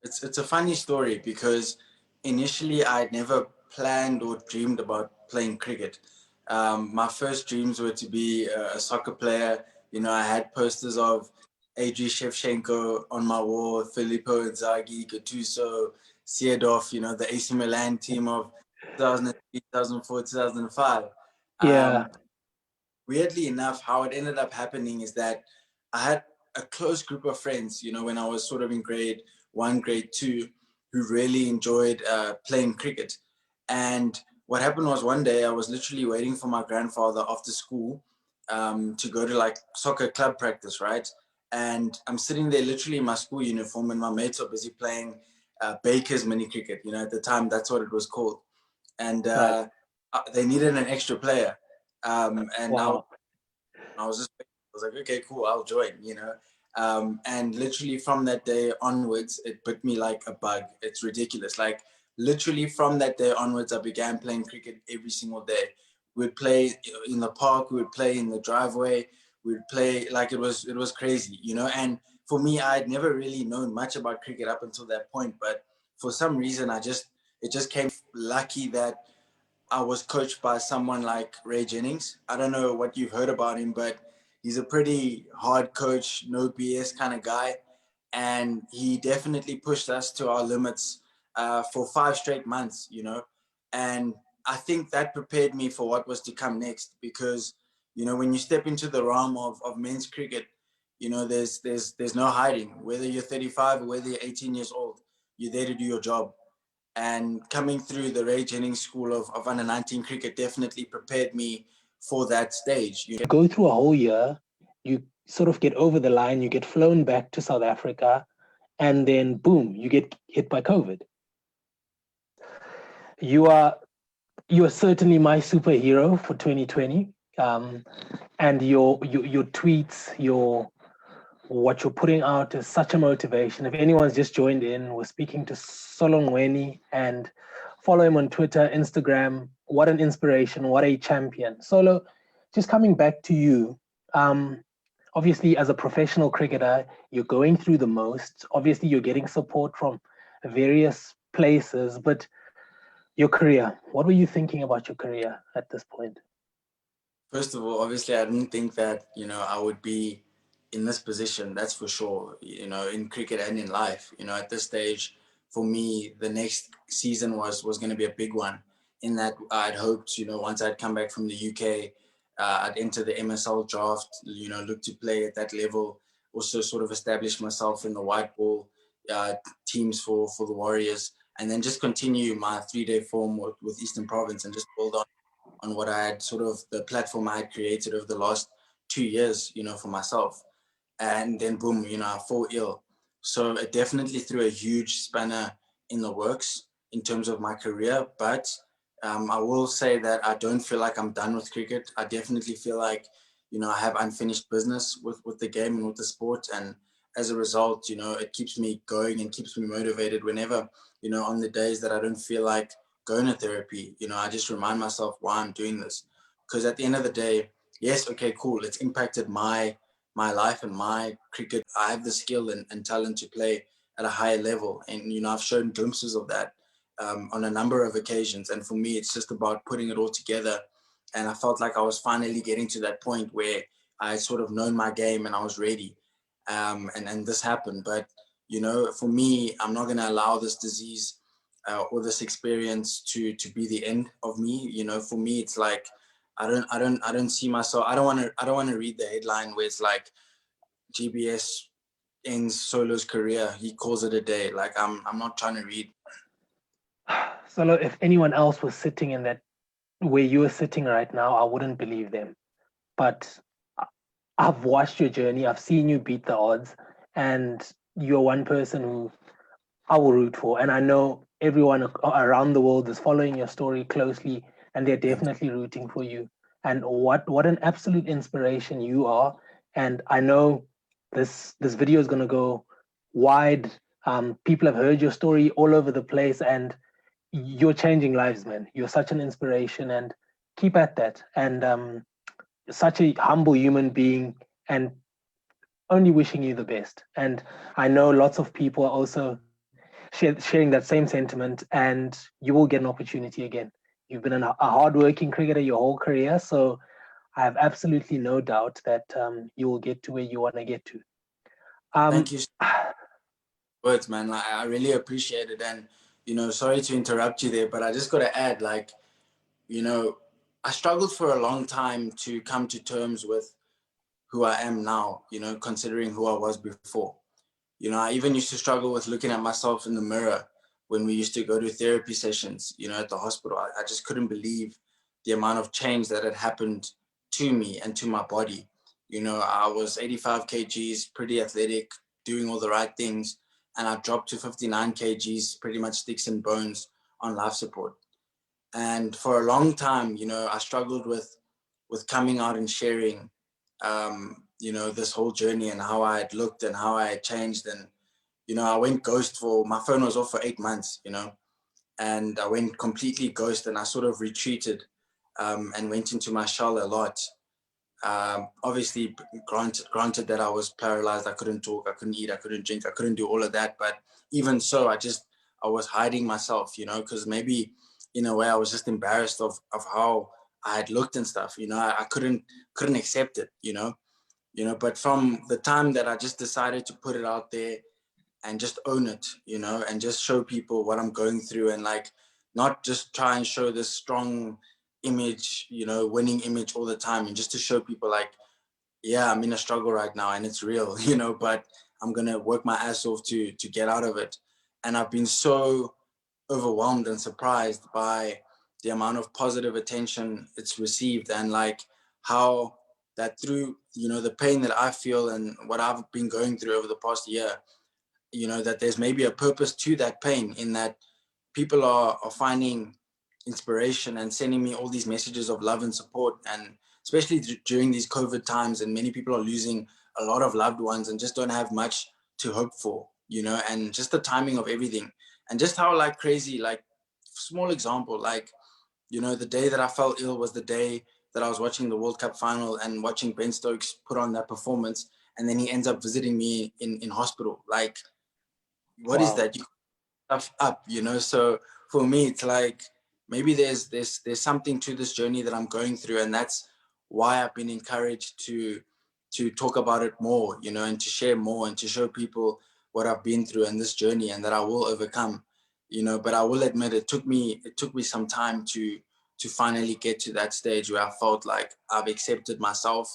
It's a funny story because initially I'd never planned or dreamed about playing cricket. My first dreams were to be a soccer player. You know, I had posters of Adri Shevchenko on my wall, Filippo Inzaghi, Gattuso, Seedorf, you know, the AC Milan team of 2003, 2004, 2005. Yeah. Um, Weirdly enough, how it ended up happening is that I had a close group of friends, you know, when I was sort of in grade one, grade two, who really enjoyed playing cricket. And what happened was one day I was literally waiting for my grandfather after school to go to like soccer club practice, right? And I'm sitting there literally in my school uniform, and my mates are busy playing Baker's mini cricket. You know, at the time, that's what it was called. And Right. they needed an extra player. And Wow. I was just, I was like, okay, cool, I'll join, you know. And literally from that day onwards, it bit me like a bug. It's ridiculous. Like literally from that day onwards, I began playing cricket every single day. We'd play in the park, we would play in the driveway, we'd play like it was crazy, you know. And for me, I had never really known much about cricket up until that point, but for some reason, it just came lucky that I was coached by someone like Ray Jennings. I don't know what you've heard about him, but he's a pretty hard coach, no BS kind of guy. And he definitely pushed us to our limits for 5 straight months, you know. And I think that prepared me for what was to come next because, you know, when you step into the realm of men's cricket, you know, there's no hiding. Whether you're 35 or whether you're 18 years old, you're there to do your job, and coming through the Ray Jennings school of under 19 cricket definitely prepared me for that stage. You know? Go through a whole year, you sort of get over the line, you get flown back to South Africa, and then boom, you get hit by COVID. You are you are certainly my superhero for 2020. And your tweets, your what you're putting out is such a motivation. If anyone's just joined in, we're speaking to Nqweni, and follow him on Twitter, Instagram. What an inspiration! What a champion! Solo, just coming back to you. Um, Obviously, as a professional cricketer, you're going through the most. Obviously, you're getting support from various places, but your career, what were you thinking about your career at this point? First of all, obviously, I didn't think that, you know, I would be in this position. That's for sure. You know, in cricket and in life. You know, at this stage, for me, the next season was going to be a big one. In that, I'd hoped, you know, once I'd come back from the UK, I'd enter the MSL draft. You know, look to play at that level. Also, sort of establish myself in the white ball teams for the Warriors, and then just continue my 3-day form with Eastern Province and just build on what I had sort of the platform I had created over the last 2 years, you know, for myself. And then boom, you know, I fall ill. So it definitely threw a huge spanner in the works in terms of my career. But I will say that I don't feel like I'm done with cricket. I definitely feel like, you know, I have unfinished business with the game and with the sport. And as a result, you know, it keeps me going and keeps me motivated whenever, you know, on the days that I don't feel like going to therapy, you know, I just remind myself why I'm doing this. Because at the end of the day, yes, okay, cool. It's impacted my life and my cricket. I have the skill and talent to play at a higher level. And, you know, I've shown glimpses of that on a number of occasions. And for me, it's just about putting it all together. And I felt like I was finally getting to that point where I sort of known my game and I was ready. And this happened. But, you know, for me, I'm not going to allow this disease or this experience to be the end of me. You know, for me, it's like I don't see myself. I don't want to read the headline where it's like GBS ends Solo's career. He calls it a day. Like I'm not trying to read. Solo, if anyone else was sitting in that where you are sitting right now, I wouldn't believe them. But I've watched your journey. I've seen you beat the odds, and you're one person who I will root for. And I know everyone around the world is following your story closely, and they're Thank definitely rooting for you. And what an absolute inspiration you are. And I know this video is gonna go wide. People have heard your story all over the place, and you're changing lives, man. You're such an inspiration, and keep at that. And such a humble human being, and only wishing you the best. And I know lots of people are also sharing that same sentiment, and you will get an opportunity again. You've been a hardworking cricketer your whole career, so I have absolutely no doubt that you will get to where you want to get to. Thank you so much, words, man. I really appreciate it. And, sorry to interrupt you there, but I just got to add, like, I struggled for a long time to come to terms with who I am now, considering who I was before. I even used to struggle with looking at myself in the mirror when we used to go to therapy sessions, at the hospital. I just couldn't believe the amount of change that had happened to me and to my body. I was 85 kgs, pretty athletic, doing all the right things, and I dropped to 59 kgs, pretty much sticks and bones on life support. And for a long time, I struggled with coming out and sharing, this whole journey and how I had looked and how I had changed. And I went ghost my phone was off for 8 months, and I went completely ghost, and I sort of retreated, and went into my shell a lot. Obviously, granted that I was paralyzed, I couldn't talk, I couldn't eat, I couldn't drink, I couldn't do all of that. But even so, I was hiding myself, because maybe in a way I was just embarrassed of how I had looked and stuff. I couldn't accept it, But from the time that I just decided to put it out there and just own it, and just show people what I'm going through, and like not just try and show this strong image, winning image all the time, and just to show people like, yeah, I'm in a struggle right now and it's real, but I'm gonna work my ass off to get out of it. And I've been so overwhelmed and surprised by the amount of positive attention it's received, and like how that through the pain that I feel and what I've been going through over the past year, that there's maybe a purpose to that pain, in that people are finding inspiration and sending me all these messages of love and support. And especially during these COVID times, and many people are losing a lot of loved ones and just don't have much to hope for, and just the timing of everything, and just how like crazy, like small example, like, the day that I fell ill was the day that I was watching the World Cup final and watching Ben Stokes put on that performance. And then he ends up visiting me in hospital. Like, what is Wow. that? You stuff up, So for me, it's like maybe there's something to this journey that I'm going through, and that's why I've been encouraged to talk about it more, and to share more and to show people what I've been through and this journey, and that I will overcome, But I will admit it took me some time to finally get to that stage where I felt like I've accepted myself,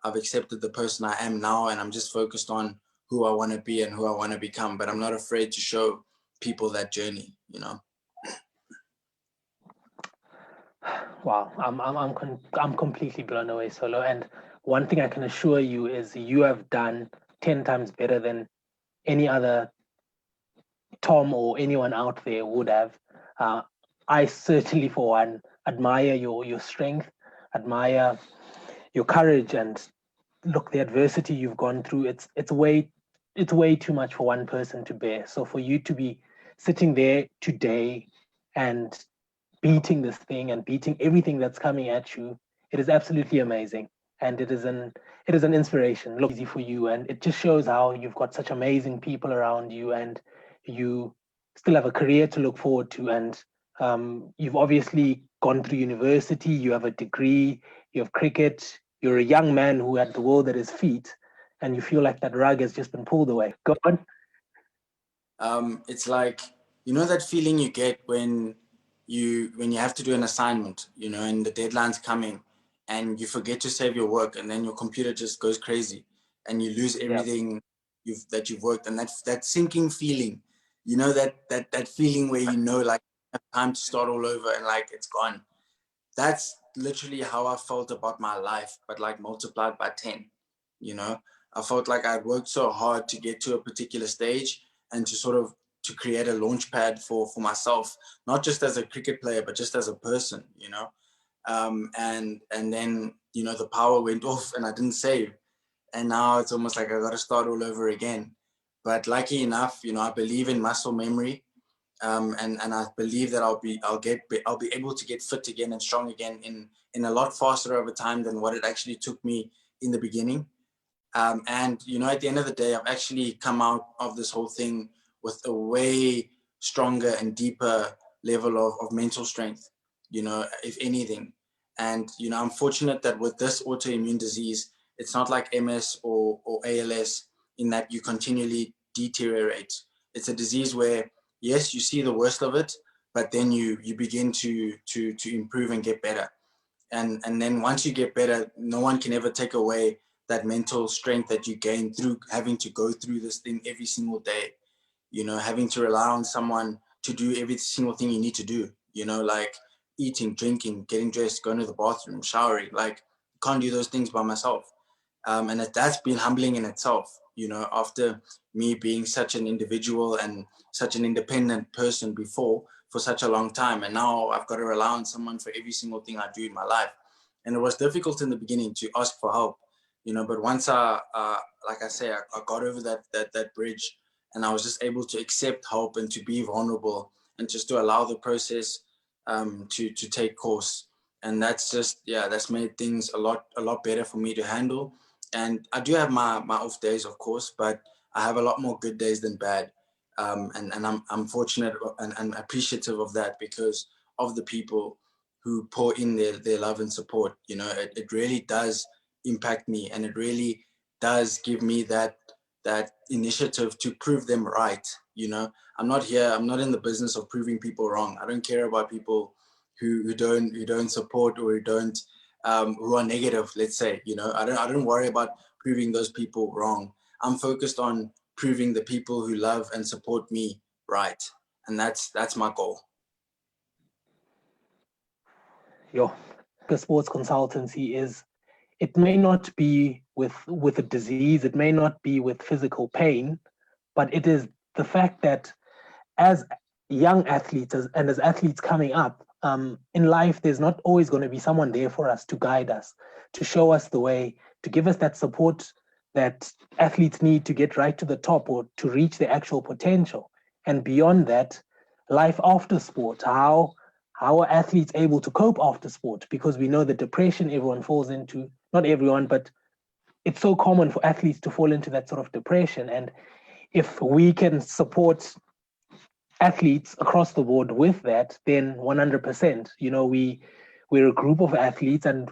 I've accepted the person I am now, and I'm just focused on who I want to be and who I want to become. But I'm not afraid to show people that journey. Wow, I'm completely blown away, Solo. And one thing I can assure you is you have done 10 times better than any other Tom or anyone out there would have. Uh, I certainly, for one, admire your strength, admire your courage, and look, the adversity you've gone through. It's way too much for one person to bear. So for you to be sitting there today and beating this thing and beating everything that's coming at you, it is absolutely amazing. And it is an inspiration. Look, easy for you, and it just shows how you've got such amazing people around you, and you still have a career to look forward to. And you've obviously gone through university. You have a degree. You have cricket. You're a young man who had the world at his feet, and you feel like that rug has just been pulled away. Go on. It's like, that feeling you get when you have to do an assignment, and the deadline's coming, and you forget to save your work, and then your computer just goes crazy, and you lose Yeah. everything that you've worked. And that sinking feeling, that feeling where like you have time to start all over and like it's gone. That's literally how I felt about my life, but like multiplied by 10. You know, I felt like I'd worked so hard to get to a particular stage, and to create a launch pad for myself, not just as a cricket player, but just as a person. And then, the power went off and I didn't save. And now it's almost like I got to start all over again. But lucky enough, I believe in muscle memory, and I believe that I'll be able to get fit again and strong again in a lot faster over time than what it actually took me in the beginning. And at the end of the day, I've actually come out of this whole thing with a way stronger and deeper level of mental strength, you know, if anything. And, you know, I'm fortunate that with this autoimmune disease, it's not like MS or ALS in that you continually deteriorate. It's a disease where, yes, you see the worst of it, but then you begin to improve and get better. And then once you get better, no one can ever take away that mental strength that you gain through having to go through this thing every single day, you know, having to rely on someone to do every single thing you need to do, you know, like eating, drinking, getting dressed, going to the bathroom, showering. Like, can't do those things by myself. And that's been humbling in itself, you know, after me being such an individual and such an independent person before for such a long time. And now I've got to rely on someone for every single thing I do in my life. And it was difficult in the beginning to ask for help, you know, but once like I say, I got over that bridge, and I was just able to accept help and to be vulnerable and just to allow the process to take course. And that's just, yeah, that's made things a lot better for me to handle. And I do have my off days, of course, but I have a lot more good days than bad. And I'm fortunate and appreciative of that because of the people who pour in their love and support. You know, it really does impact me, and it really does give me that initiative to prove them right. You know, I'm not in the business of proving people wrong. I don't care about people who don't support or who are negative, let's say. You know, I don't worry about proving those people wrong. I'm focused on proving the people who love and support me right, and that's my goal. Yo, the sports consultancy is, it may not be with a disease, it may not be with physical pain, but it is the fact that as young athletes and as athletes coming up in life, there's not always going to be someone there for us to guide us, to show us the way, to give us that support that athletes need to get right to the top or to reach their actual potential. And beyond that, life after sport, how are athletes able to cope after sport? Because we know the depression everyone falls into, not everyone, but it's so common for athletes to fall into that sort of depression. And if we can support athletes across the board with that, then 100%, you know, we're a group of athletes and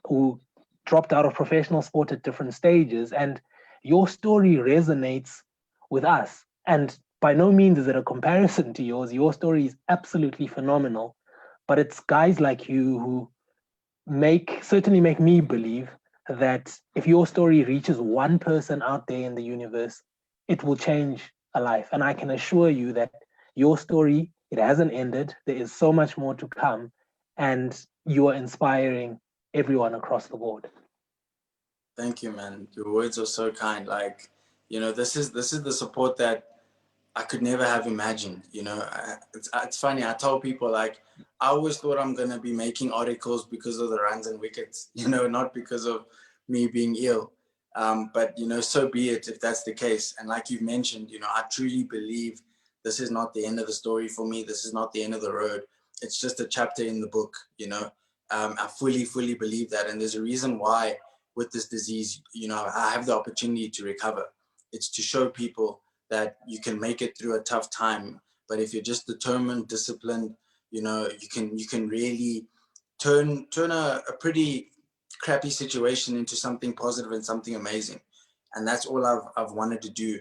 who dropped out of professional sport at different stages, and your story resonates with us. And by no means is it a comparison to yours. Your story is absolutely phenomenal, but it's guys like you who certainly make me believe that if your story reaches one person out there in the universe, it will change a life. And I can assure you that your story, it hasn't ended. There is so much more to come, and you are inspiring everyone across the board. Thank you, man. Your words are so kind. Like, you know, this is the support that I could never have imagined. You know, it's funny. I tell people, like, I always thought I'm gonna be making articles because of the runs and wickets. You know, not because of me being ill. But you know, so be it if that's the case. And like you've mentioned, you know, I truly believe this is not the end of the story for me. This is not the end of the road. It's just a chapter in the book. You know, I fully believe that, and there's a reason why with this disease, you know, I have the opportunity to recover. It's to show people that you can make it through a tough time, but if you're just determined, disciplined, you know, you can really turn a pretty crappy situation into something positive and something amazing. And that's all I've wanted to do,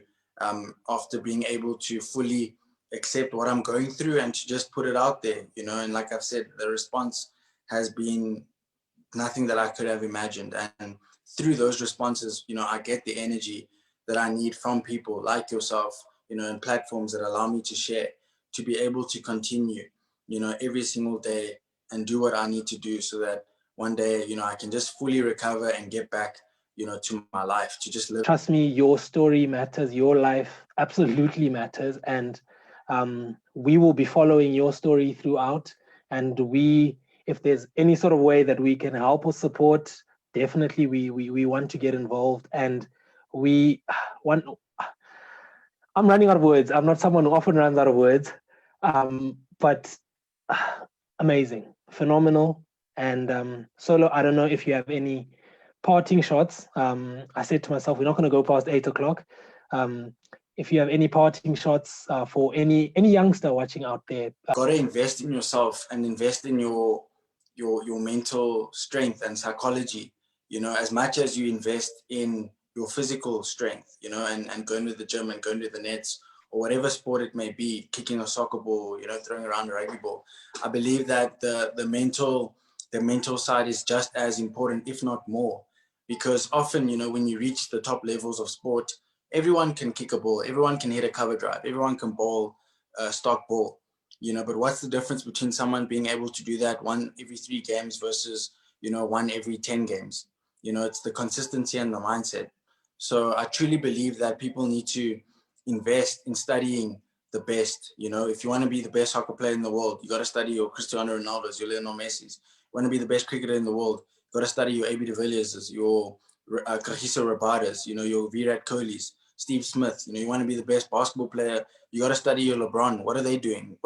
after being able to fully accept what I'm going through and to just put it out there, you know. And like I've said, the response has been nothing that I could have imagined. And through those responses, you know, I get the energy that I need from people like yourself, you know, and platforms that allow me to share, to be able to continue, you know, every single day and do what I need to do so that one day, you know, I can just fully recover and get back, you know, to my life, to just live. Trust me, your story matters. Your life absolutely matters. And we will be following your story throughout. And if there's any sort of way that we can help or support, definitely we want to get involved. And we want, I'm running out of words. I'm not someone who often runs out of words, but amazing, phenomenal. And Solo, I don't know if you have any parting shots. I said to myself, we're not going to go past 8 o'clock. if you have any parting shots for any youngster watching out there. Got to invest in yourself and invest in your mental strength and psychology, you know, as much as you invest in your physical strength, you know, and going to the gym and going to the nets or whatever sport it may be, kicking a soccer ball, you know, throwing around a rugby ball. I believe that the mental side is just as important, if not more, because often, you know, when you reach the top levels of sport, everyone can kick a ball, everyone can hit a cover drive, everyone can bowl a stock ball, you know, but what's the difference between someone being able to do that one every 3 games versus, you know, one every 10 games? You know, it's the consistency and the mindset. So I truly believe that people need to invest in studying the best. You know, if you want to be the best soccer player in the world, you got to study your Cristiano Ronaldo's, your Lionel Messi's. You want to be the best cricketer in the world, you got to study your AB de Villiers', your Kagiso Rabada's, you know, your Virat Kohli's, Steve Smith. You know, you want to be the best basketball player, you got to study your LeBron. What are they doing?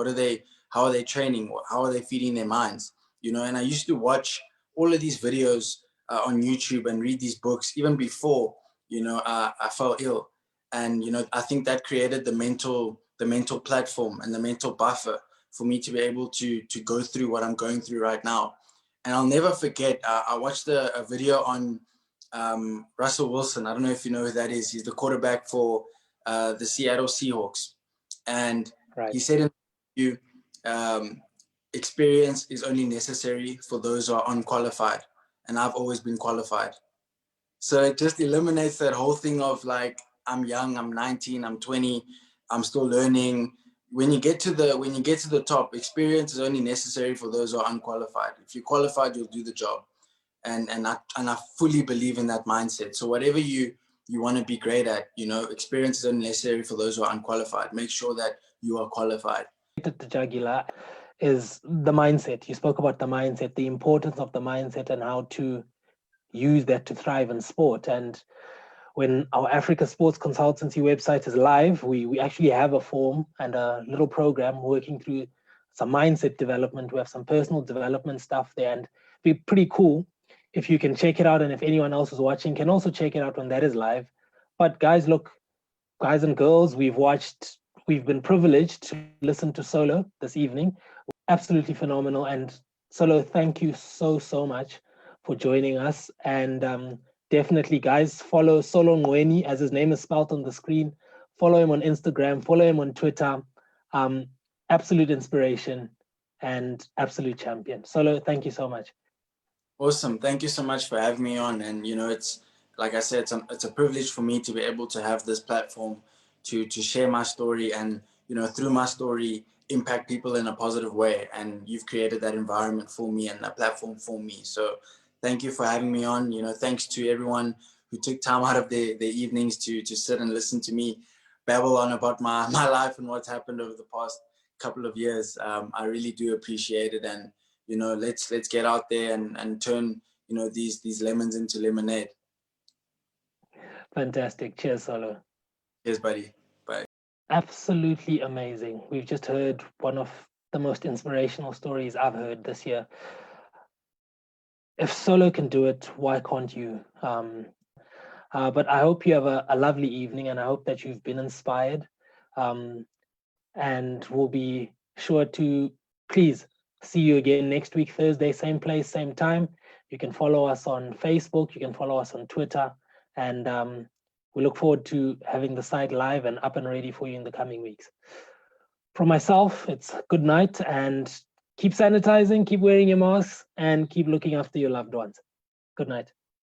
How are they training? How are they feeding their minds? You know, and I used to watch all of these videos on YouTube and read these books even before, you know, I fell ill. And, you know, I think that created the mental platform and the mental buffer for me to be able to go through what I'm going through right now. And I'll never forget, I watched a video on Russell Wilson. I don't know if you know who that is. He's the quarterback for the Seattle Seahawks. And he said in the interview, experience is only necessary for those who are unqualified. And I've always been qualified. So it just eliminates that whole thing of like, I'm young, I'm 19, I'm 20, I'm still learning. When you get to the top, experience is only necessary for those who are unqualified. If you're qualified, you'll do the job. And I fully believe in that mindset. So whatever you want to be great at, you know, experience is only necessary for those who are unqualified. Make sure that you are qualified. The Jagila is the mindset. You spoke about the mindset, the importance of the mindset, and how to use that to thrive in sport. And when our Africa Sports Consultancy website is live, we actually have a form and a little program working through some mindset development. We have some personal development stuff there, and it'd be pretty cool if you can check it out. And if anyone else is watching can also check it out when that is live. But guys, look, guys and girls, we've been privileged to listen to Solo this evening. Absolutely phenomenal. And Solo, thank you so much for joining us. And definitely, guys, follow Solo Nqweni, as his name is spelled on the screen. Follow him on Instagram, follow him on Twitter. Absolute inspiration and absolute champion. Solo, thank you so much. Awesome. Thank you so much for having me on. And, you know, it's, like I said, it's a privilege for me to be able to have this platform to share my story and, you know, through my story, impact people in a positive way. And you've created that environment for me and that platform for me. So thank you for having me on. You know, thanks to everyone who took time out of their evenings to sit and listen to me babble on about my life and what's happened over the past couple of years. I really do appreciate it. And, you know, let's get out there and turn, you know, these lemons into lemonade. Fantastic. Cheers, Solo. Cheers, buddy. Bye. Absolutely amazing. We've just heard one of the most inspirational stories I've heard this year. If Solo can do it, why can't you? But I hope you have a lovely evening, and I hope that you've been inspired. And we'll be sure to please see you again next week, Thursday, same place, same time. You can follow us on Facebook, you can follow us on Twitter, and we look forward to having the site live and up and ready for you in the coming weeks. From myself, it's good night, and keep sanitizing, keep wearing your masks, and keep looking after your loved ones. Good night.